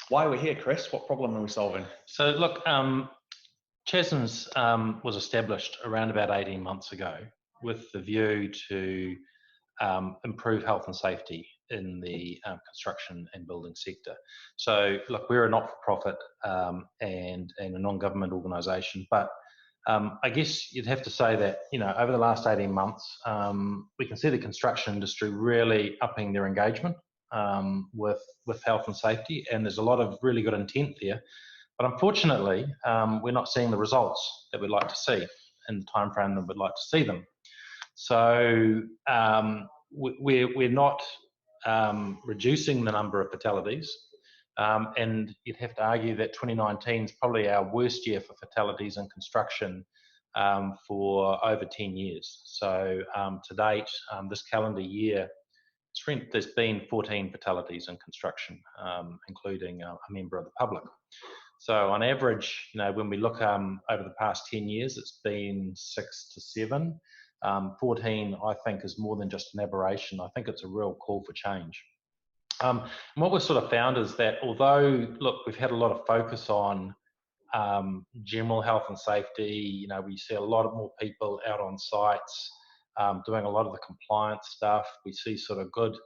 Why are we here, Chris? What problem are we solving? So look, CHASNZ was established around about 18 months ago with the view to improve health and safety in the construction and building sector. So look, we're a not-for-profit and a non-government organisation, but I guess you'd have to say that, over the last 18 months, we can see the construction industry really upping their engagement with health and safety, and there's a lot of really good intent there. But unfortunately, we're not seeing the results that we'd like to see in the timeframe that we'd like to see them. So we're not reducing the number of fatalities, and you'd have to argue that 2019 is probably our worst year for fatalities in construction for over 10 years. So to date, this calendar year, there's been 14 fatalities in construction, including a member of the public. So on average, when we look over the past 10 years, it's been 6 to 7. 14, I think, is more than just an aberration. I think it's a real call for change. And what we've sort of found is that although, look, we've had a lot of focus on general health and safety, we see a lot more people out on sites doing a lot of the compliance stuff. We see sort of good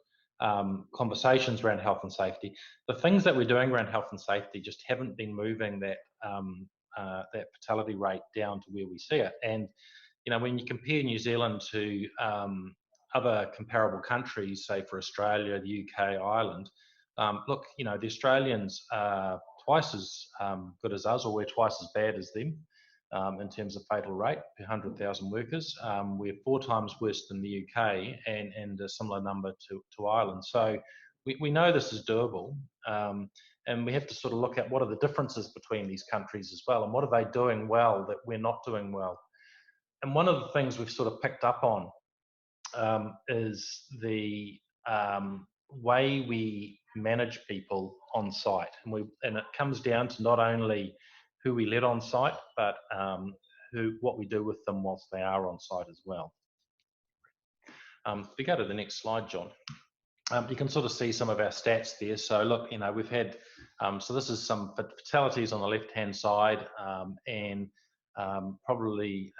conversations around health and safety. The things that we're doing around health and safety just haven't been moving that that fatality rate down to where we see it. And when you compare New Zealand to other comparable countries, say for Australia, the UK, Ireland, look, the Australians are twice as good as us, or we're twice as bad as them in terms of fatal rate per 100,000 workers. We're 4 times worse than the UK and a similar number to Ireland. So we know this is doable, and we have to sort of look at what are the differences between these countries as well, and what are they doing well that we're not doing well. And one of the things we've sort of picked up on is the way we manage people on site, and it comes down to not only who we let on site, but what we do with them whilst they are on site as well. If we go to the next slide, John, you can sort of see some of our stats there. So look, we've had, so this is some fatalities on the left-hand side, and probably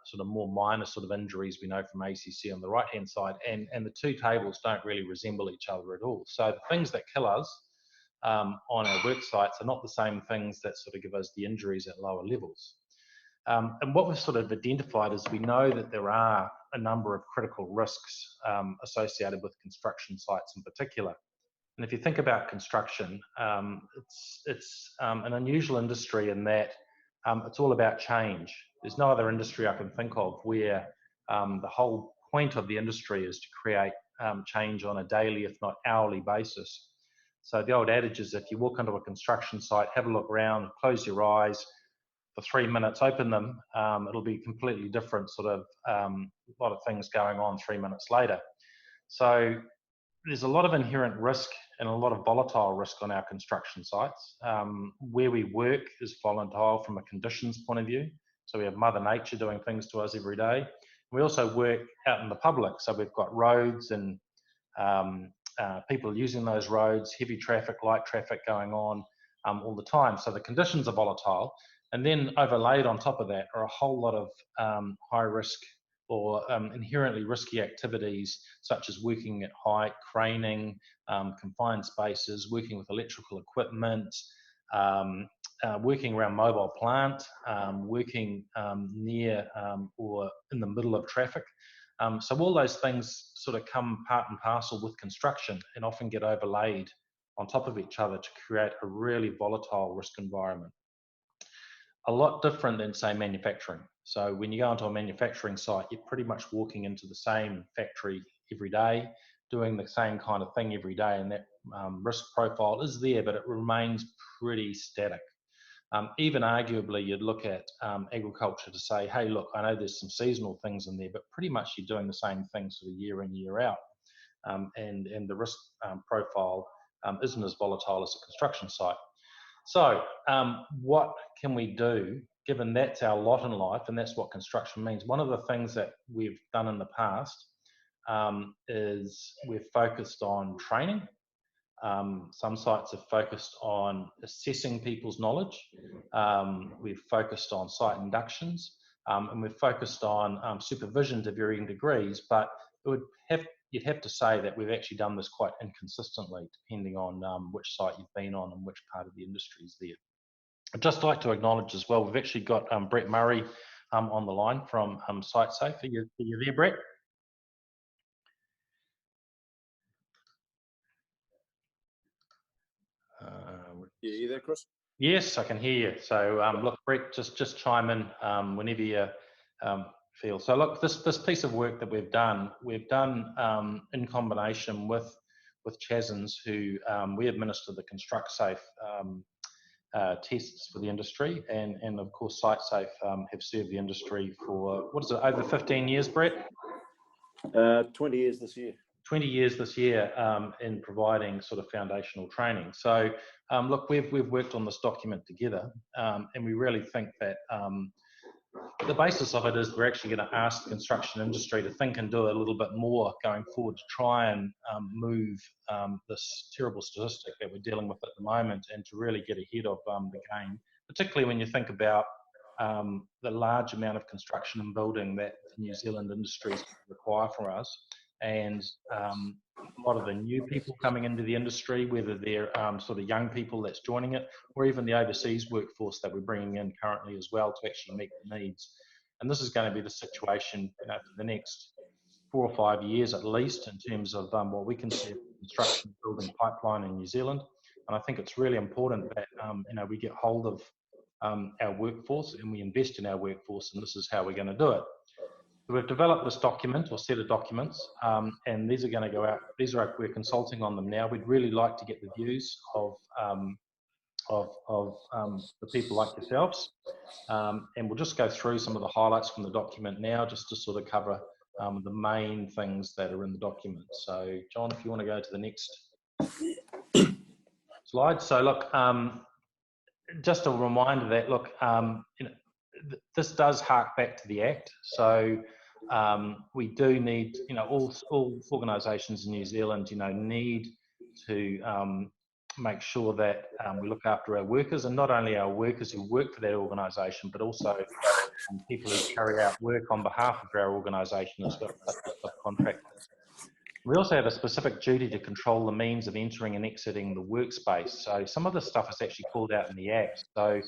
sort of more minor sort of injuries we know from ACC on the right-hand side, and the two tables don't really resemble each other at all. So the things that kill us on our work sites are not the same things that sort of give us the injuries at lower levels. And what we've sort of identified is we know that there are a number of critical risks associated with construction sites in particular. And if you think about construction, it's an unusual industry in that it's all about change. There's no other industry I can think of where the whole point of the industry is to create change on a daily, if not hourly basis. So the old adage is, if you walk onto a construction site, have a look around, close your eyes for 3 minutes, open them, it'll be completely different, sort of a lot of things going on 3 minutes later. So there's a lot of inherent risk and a lot of volatile risk on our construction sites. Where we work is volatile from a conditions point of view. So we have Mother Nature doing things to us every day. We also work out in the public. So we've got roads and people using those roads, heavy traffic, light traffic going on all the time. So the conditions are volatile. And then overlaid on top of that are a whole lot of high risk or inherently risky activities, such as working at height, craning, confined spaces, working with electrical equipment, working around mobile plant, working near or in the middle of traffic. So all those things sort of come part and parcel with construction and often get overlaid on top of each other to create a really volatile risk environment. A lot different than, say, manufacturing. So when you go onto a manufacturing site, you're pretty much walking into the same factory every day, doing the same kind of thing every day, and that risk profile is there, but it remains pretty static. Even arguably, you'd look at agriculture to say, hey, look, I know there's some seasonal things in there, but pretty much you're doing the same thing sort of year in, year out. And the risk profile isn't as volatile as a construction site. So what can we do, given that's our lot in life and that's what construction means? One of the things that we've done in the past is we've focused on training Some sites have focused on assessing people's knowledge. We've focused on site inductions, and we've focused on supervision to varying degrees, but you'd have to say that we've actually done this quite inconsistently, depending on which site you've been on and which part of the industry is there. I'd just like to acknowledge as well, we've actually got Brett Murray on the line from SiteSafe. Are you there, Brett? Yeah, you there, Chris? Yes, I can hear you. So look, Brett, just chime in whenever you feel. So look, this piece of work that we've done in combination with CHASNZ, who we administer the ConstructSafe tests for the industry, and of course SiteSafe have served the industry for, what is it, over 15 years, Brett? 20 years this year. 20 years this year in providing sort of foundational training. So look, we've worked on this document together, and we really think that the basis of it is we're actually going to ask the construction industry to think and do a little bit more going forward to try and move this terrible statistic that we're dealing with at the moment, and to really get ahead of the game, particularly when you think about the large amount of construction and building that the New Zealand industries require from us, and a lot of the new people coming into the industry, whether they're sort of young people that's joining it, or even the overseas workforce that we're bringing in currently as well to actually meet the needs. And this is going to be the situation, you know, for the next 4 or 5 years at least, in terms of what we consider construction building pipeline in New Zealand. And I think it's really important that you know, we get hold of our workforce and we invest in our workforce, and this is how we're going to do it. So we've developed this document or set of documents, and these are going to go out. We're consulting on them now. We'd really like to get the views of the people like yourselves, and we'll just go through some of the highlights from the document now, just to sort of cover the main things that are in the document. So, John, if you want to go to the next slide. So, look, just a reminder that, look, you know, this does hark back to the Act. So we do need, you know, all organisations in New Zealand, you know, need to make sure that we look after our workers, and not only our workers who work for that organisation, but also people who carry out work on behalf of our organisation as well, such as subcontractors. We also have a specific duty to control the means of entering and exiting the workspace. So some of this stuff is actually called out in the Act. So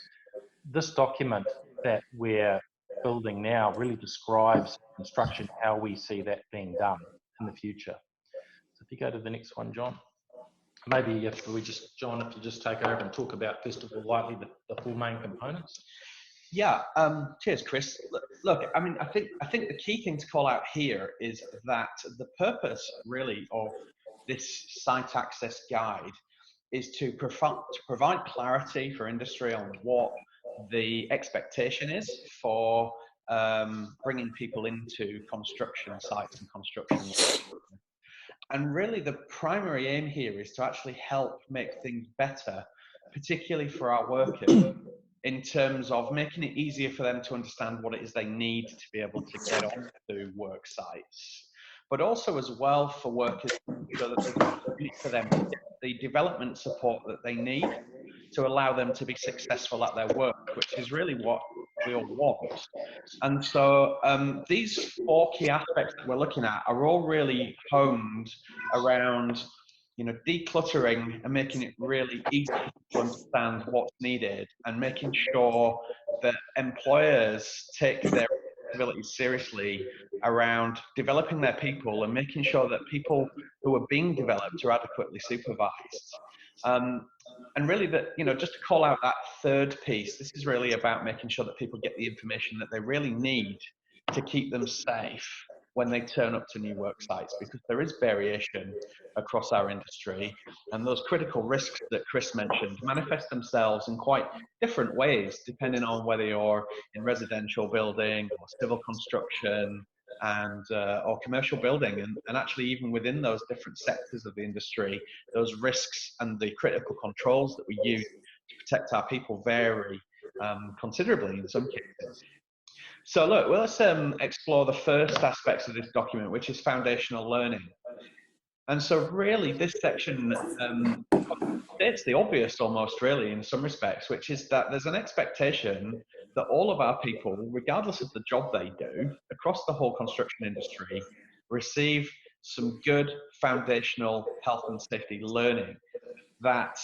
this document that we're building now really describes construction, how we see that being done in the future. So if you go to the next one, John. Maybe if we just, John, if you just take over and talk about, first of all, lightly the 4 main components. Yeah, cheers, Chris. Look, I mean, I think the key thing to call out here is that the purpose really of this site access guide is to provide clarity for industry on what the expectation is for bringing people into construction sites and construction work. And really the primary aim here is to actually help make things better, particularly for our workers, in terms of making it easier for them to understand what it is they need to be able to get onto work sites, but also as well for workers, so that they for them to get the development support that they need to allow them to be successful at their work, which is really what we all want. And so these 4 key aspects that we're looking at are all really honed around, you know, decluttering and making it really easy to understand what's needed, and making sure that employers take their responsibilities seriously around developing their people and making sure that people who are being developed are adequately supervised. And really, that, you know, just to call out that 3rd piece, this is really about making sure that people get the information that they really need to keep them safe when they turn up to new work sites, because there is variation across our industry, and those critical risks that Chris mentioned manifest themselves in quite different ways depending on whether you're in residential building or civil construction and or commercial building, and actually even within those different sectors of the industry, those risks and the critical controls that we use to protect our people vary considerably in some cases. So look, well, let's explore the first aspects of this document, which is foundational learning. And so really this section states the obvious almost, really, in some respects, which is that there's an expectation that all of our people, regardless of the job they do, across the whole construction industry, receive some good foundational health and safety learning, that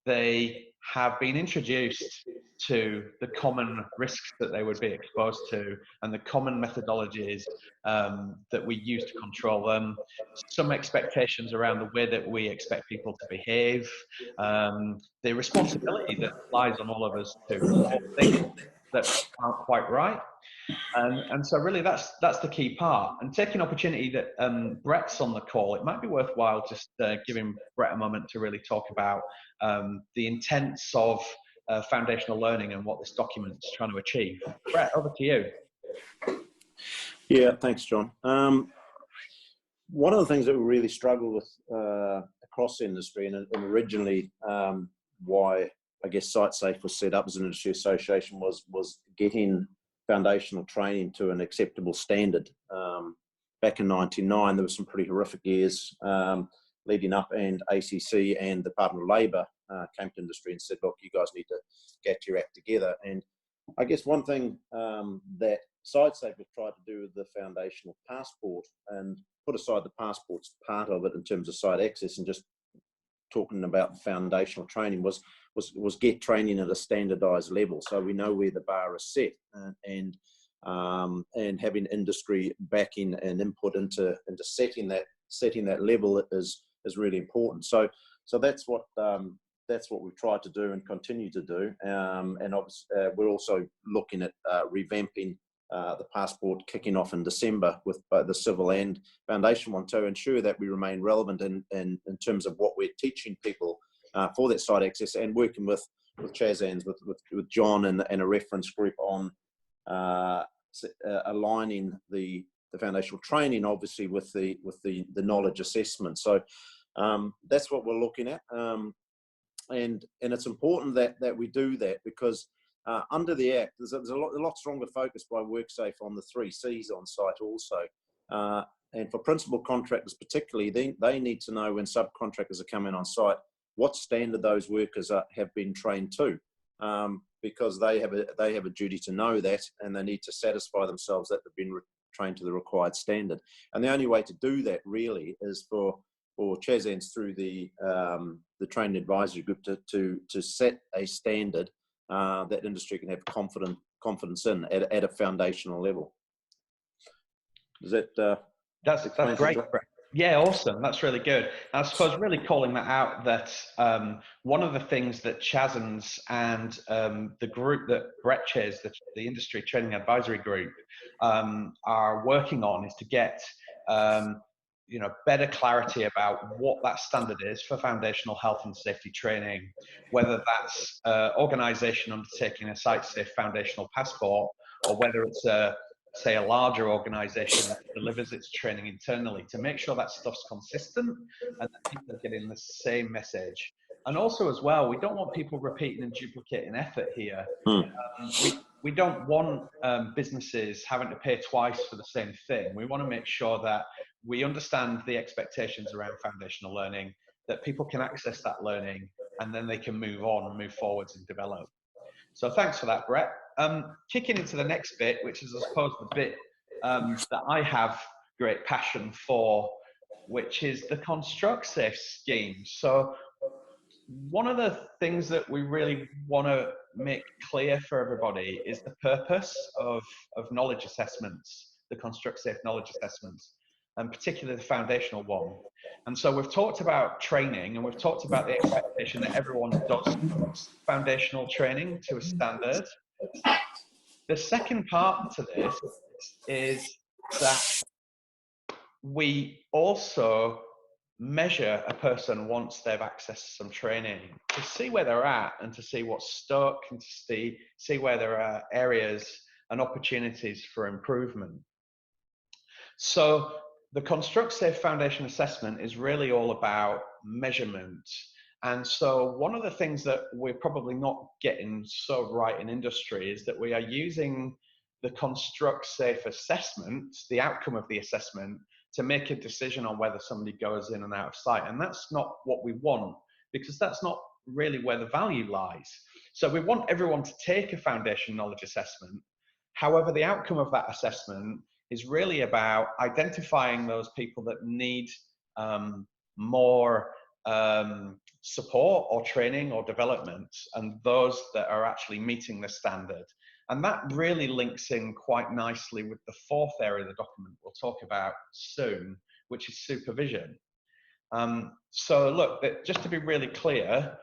they have been introduced to the common risks that they would be exposed to and the common methodologies that we use to control them, some expectations around the way that we expect people to behave, the responsibility that lies on all of us to report things that aren't quite right. And so really that's the key part. And taking opportunity that Brett's on the call, it might be worthwhile just giving Brett a moment to really talk about the intents of foundational learning and what this document's trying to achieve. Brett, over to you. Yeah, thanks, John. One of the things that we really struggle with across the industry, and originally why I guess SiteSafe was set up as an industry association, was getting foundational training to an acceptable standard. Back in '99, there were some pretty horrific years leading up, and ACC and the Department of Labour came to industry and said, look, you guys need to get your act together. And I guess one thing that SiteSafe have tried to do with the foundational passport, and put aside the passport's part of it in terms of site access and just talking about the foundational training, was get training at a standardised level, so we know where the bar is set, and having industry backing and input into setting that level is really important. So that's what we've tried to do and continue to do, and obviously we're also looking at revamping the passport, kicking off in December with both the civil and foundation one, to ensure that we remain relevant in terms of what we're teaching people for that site access, and working with CHASNZ, with John and a reference group on aligning the foundational training, obviously with the knowledge assessment. So that's what we're looking at, and it's important that we do that, because under the Act, there's a lot stronger focus by WorkSafe on the 3 C's on site also. And for principal contractors particularly, they need to know when subcontractors are coming on site, what standard those workers have been trained to, because they have a duty to know that, and they need to satisfy themselves that they've been trained to the required standard. And the only way to do that really is for CHASNZ through the training advisory group to set a standard that industry can have confidence in at a foundational level. Is that that's great? Yeah, awesome. That's really good. I suppose really calling that out, that one of the things that CHASNZ and the group that Brett chairs, the Industry Training Advisory Group, are working on is to get better clarity about what that standard is for foundational health and safety training, whether that's organisation undertaking a SiteSafe foundational passport, or whether it's a larger organisation that delivers its training internally, to make sure that stuff's consistent and that people are getting the same message. And also as well, we don't want people repeating and duplicating effort here. We don't want businesses having to pay twice for the same thing. We want to make sure that we understand the expectations around foundational learning, that people can access that learning, and then they can move on and move forwards and develop. So thanks for that, Brett. Kicking into the next bit, which is, I suppose, the bit that I have great passion for, which is the ConstructSafe scheme. So one of the things that we really want to make clear for everybody is the purpose of knowledge assessments, the ConstructSafe knowledge assessments, and particularly the foundational one. And so we've talked about training, and we've talked about the expectation that everyone does foundational training to a standard. The second part to this is that we also measure a person once they've accessed some training, to see where they're at and to see what's stuck, and to see where there are areas and opportunities for improvement. So the ConstructSafe Foundation Assessment is really all about measurement. And so one of the things that we're probably not getting so right in industry is that we are using the ConstructSafe assessment, the outcome of the assessment, to make a decision on whether somebody goes in and out of site. And that's not what we want, because that's not really where the value lies. So we want everyone to take a foundation knowledge assessment. However, the outcome of that assessment is really about identifying those people that need more support or training or development, and those that are actually meeting the standard. And that really links in quite nicely with the fourth area of the document we'll talk about soon, which is supervision. So look, just to be really clear,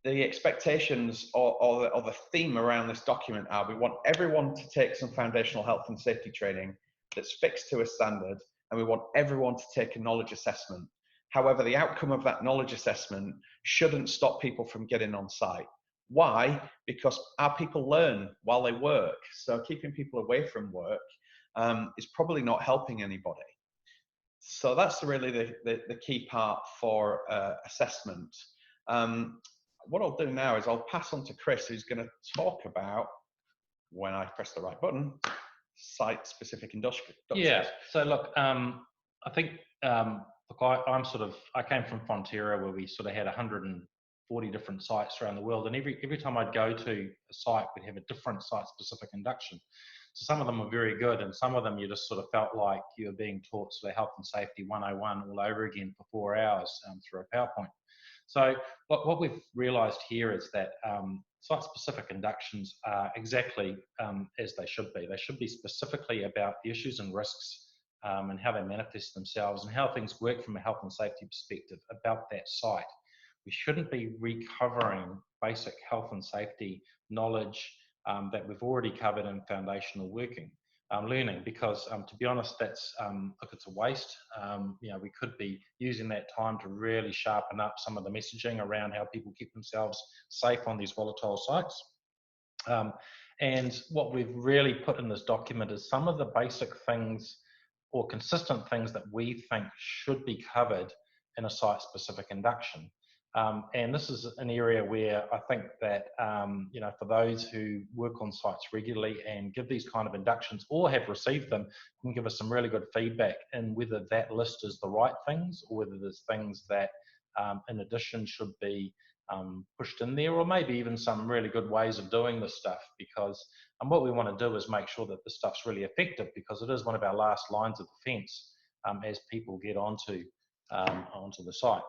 the expectations or the theme around this document are, we want everyone to take some foundational health and safety training that's fixed to a standard, and we want everyone to take a knowledge assessment. However, the outcome of that knowledge assessment shouldn't stop people from getting on site. Why? Because our people learn while they work. So keeping people away from work is probably not helping anybody. So that's really the key part for assessment. What I'll do now is I'll pass on to Chris, who's going to talk about, when I press the right button, site-specific industries. Yeah. So look, I think look, I came from Fonterra, where we sort of had 140 different sites around the world, and every time I'd go to a site, we'd have a different site-specific induction. So some of them were very good, and some of them you just sort of felt like you were being taught sort of health and safety 101 all over again for 4 hours through a PowerPoint. So what we've realised here is that site-specific inductions are exactly as they should be. They should be specifically about the issues and risks and how they manifest themselves and how things work from a health and safety perspective about that site. We shouldn't be recovering basic health and safety knowledge that we've already covered in foundational learning, because to be honest, that's look, it's a waste. You know, we could be using that time to really sharpen up some of the messaging around how people keep themselves safe on these volatile sites. And what we've really put in this document is some of the basic things or consistent things that we think should be covered in a site-specific induction. And this is an area where I think that, you know, for those who work on sites regularly and give these kind of inductions or have received them, can give us some really good feedback in whether that list is the right things or whether there's things that in addition should be pushed in there, or maybe even some really good ways of doing this stuff, because what we want to do is make sure that this stuff's really effective, because it is one of our last lines of defence as people get onto the site.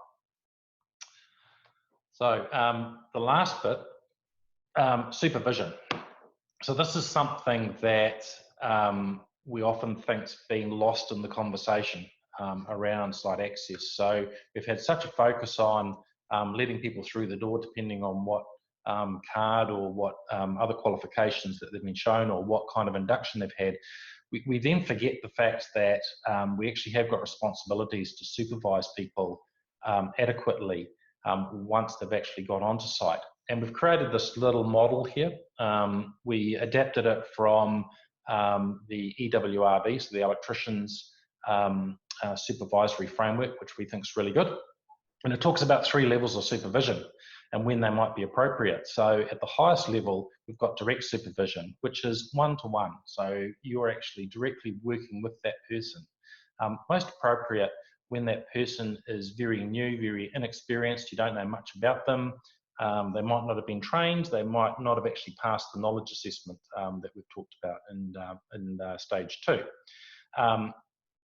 So the last bit, supervision. So this is something that we often think's been lost in the conversation around site access. So we've had such a focus on letting people through the door, depending on what card or what other qualifications that they've been shown or what kind of induction they've had. We then forget the fact that we actually have got responsibilities to supervise people adequately once they've actually got onto site. And we've created this little model here. We adapted it from the EWRB, so the Electricians Supervisory Framework, which we think is really good. And it talks about 3 levels of supervision and when they might be appropriate. So at the highest level, we've got direct supervision, which is one-to-one. So you're actually directly working with that person. Most appropriate when that person is very new, very inexperienced, you don't know much about them, they might not have been trained, they might not have actually passed the knowledge assessment that we've talked about in stage 2.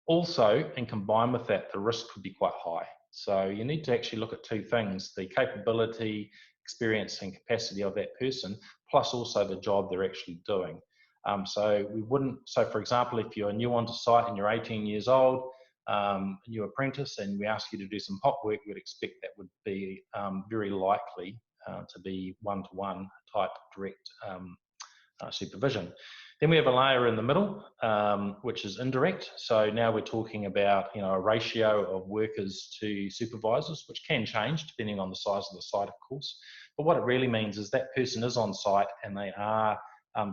Also, and combined with that, the risk could be quite high. So you need to actually look at 2 things, the capability, experience and capacity of that person, plus also the job they're actually doing. So for example, if you're new onto site and you're 18 years old, new apprentice, and we ask you to do some POP work, we'd expect that would be very likely to be one-to-one type direct supervision. Then we have a layer in the middle, which is indirect. So now we're talking about, you know, a ratio of workers to supervisors, which can change depending on the size of the site, of course. But what it really means is that person is on site and they are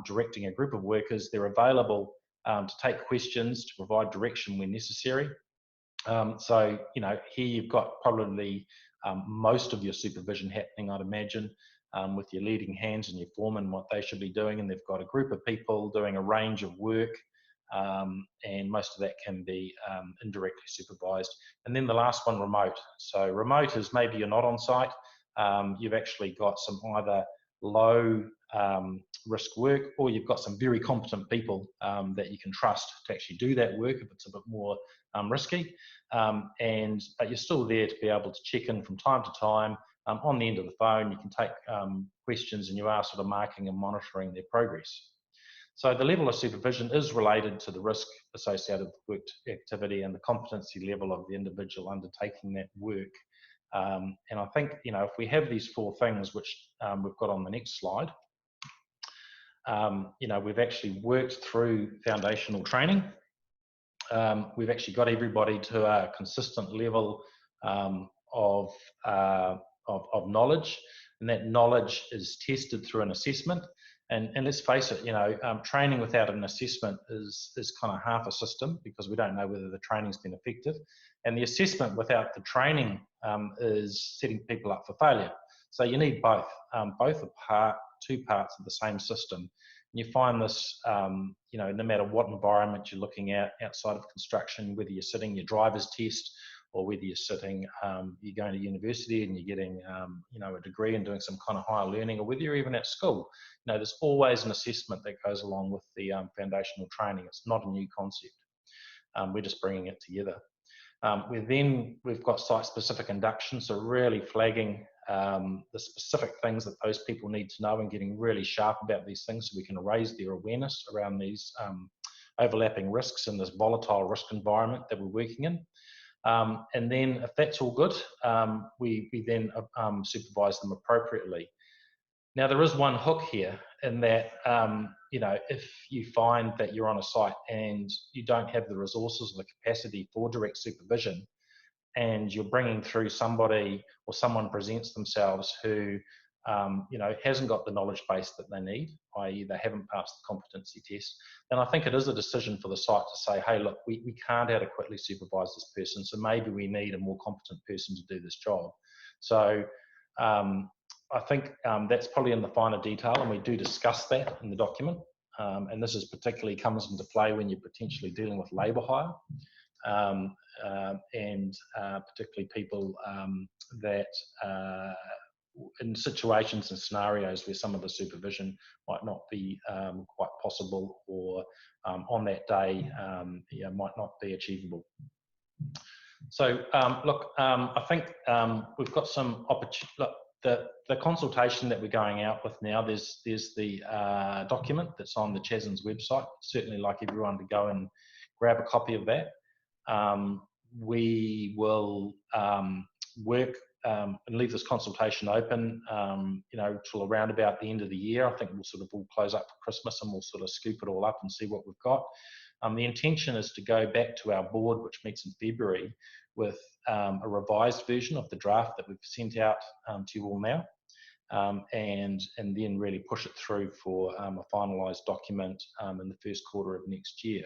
directing a group of workers. They're available to take questions, to provide direction when necessary. So, you know, here you've got probably most of your supervision happening, I'd imagine, with your leading hands and your foreman, what they should be doing. And they've got a group of people doing a range of work and most of that can be indirectly supervised. And then the last one, remote. So remote is maybe you're not on site, you've actually got some either low risk work, or you've got some very competent people that you can trust to actually do that work if it's a bit more risky, but you're still there to be able to check in from time to time. On the end of the phone, you can take questions, and you are sort of marking and monitoring their progress. So the level of supervision is related to the risk associated with work activity and the competency level of the individual undertaking that work. And I think, if we have these four things, which we've got on the next slide, we've actually worked through foundational training. We've actually got everybody to a consistent level of knowledge, and that knowledge is tested through an assessment. And let's face it, training without an assessment is kind of half a system, because we don't know whether the training's been effective. And the assessment without the training is setting people up for failure. So you need both. Both are two parts of the same system. And you find this, no matter what environment you're looking at outside of construction, whether you're sitting your driver's test, or whether you're sitting, you're going to university and you're getting, a degree and doing some kind of higher learning, or whether you're even at school, there's always an assessment that goes along with the foundational training. It's not a new concept. We're just bringing it together. We've got site-specific induction, so really flagging the specific things that those people need to know and getting really sharp about these things, so we can raise their awareness around these overlapping risks in this volatile risk environment that we're working in. And then if that's all good, we then supervise them appropriately. Now, there is one hook here in that, if you find that you're on a site and you don't have the resources or the capacity for direct supervision, and you're bringing through somebody, or someone presents themselves who, hasn't got the knowledge base that they need, i.e. they haven't passed the competency test, then I think it is a decision for the site to say, hey, look, we can't adequately supervise this person, so maybe we need a more competent person to do this job. So I think that's probably in the finer detail, and we do discuss that in the document. And this is particularly comes into play when you're potentially dealing with labour hire, and particularly people that in situations and scenarios where some of the supervision might not be quite possible, or on that day might not be achievable. So I think we've got some opportunity. The consultation that we're going out with now, there's the document that's on the CHASNZ website. Certainly like everyone to go and grab a copy of that. We will work and leave this consultation open, till around about the end of the year. I think we'll sort of all close up for Christmas, and we'll sort of scoop it all up and see what we've got. The intention is to go back to our board, which meets in February, with a revised version of the draft that we've sent out to you all now, and then really push it through for a finalised document in the first quarter of next year.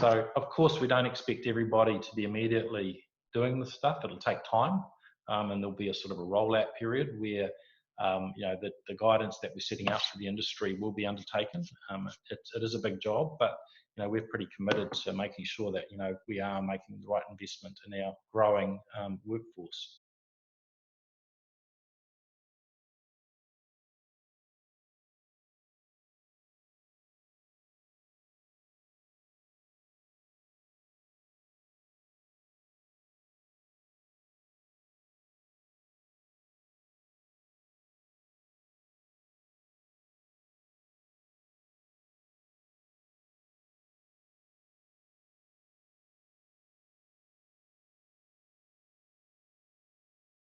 So, of course, we don't expect everybody to be immediately doing this stuff. It'll take time, and there'll be a sort of a rollout period where the guidance that we're setting out for the industry will be undertaken. It is a big job, but we're pretty committed to making sure that we are making the right investment in our growing workforce.